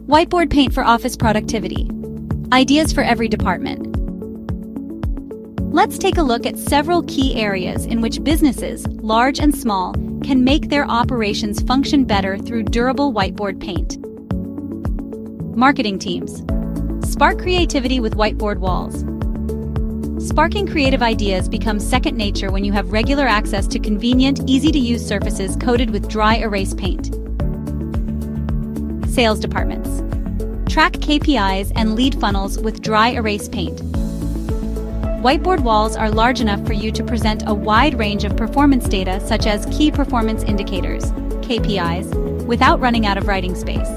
Whiteboard paint for office productivity. Ideas for every department. Let's take a look at several key areas in which businesses, large and small, can make their operations function better through durable whiteboard paint. Marketing teams. Spark creativity with whiteboard walls. Sparking creative ideas becomes second nature when you have regular access to convenient, easy-to-use surfaces coated with dry erase paint. Sales departments. Track KPIs and lead funnels with dry erase paint. Whiteboard walls are large enough for you to present a wide range of performance data such as key performance indicators, KPIs, without running out of writing space.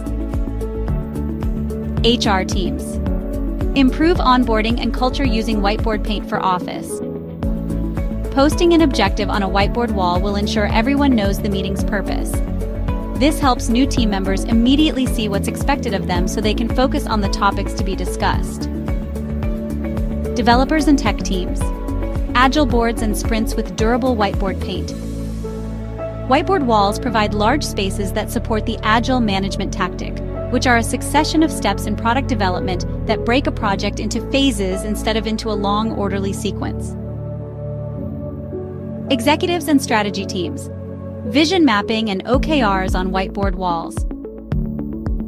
HR teams. Improve onboarding and culture using whiteboard paint for office. Posting an objective on a whiteboard wall will ensure everyone knows the meeting's purpose. This helps new team members immediately see what's expected of them so they can focus on the topics to be discussed. Developers and tech teams. Agile boards and sprints with durable whiteboard paint. Whiteboard walls provide large spaces that support the agile management tactic, which are a succession of steps in product development that break a project into phases instead of into a long, orderly sequence. Executives and strategy teams. Vision mapping and OKRs on whiteboard walls.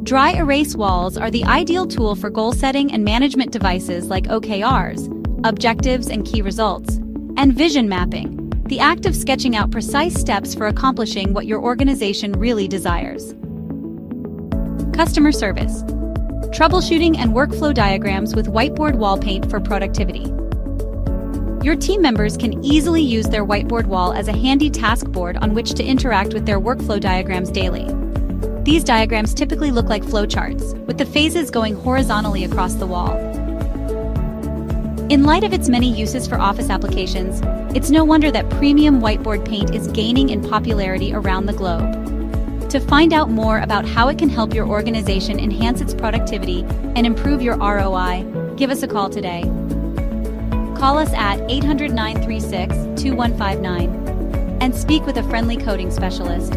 Dry erase walls are the ideal tool for goal setting and management devices like OKRs, objectives and key results, and vision mapping, the act of sketching out precise steps for accomplishing what your organization really desires. Customer service. Troubleshooting and workflow diagrams with whiteboard wall paint for productivity. Your team members can easily use their whiteboard wall as a handy task board on which to interact with their workflow diagrams daily. These diagrams typically look like flowcharts, with the phases going horizontally across the wall. In light of its many uses for office applications, it's no wonder that premium whiteboard paint is gaining in popularity around the globe. To find out more about how it can help your organization enhance its productivity and improve your ROI, give us a call today. Call us at 800-936-2159 and speak with a friendly coding specialist.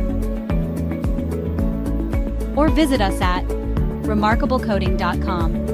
Or visit us at remarkablecoding.com.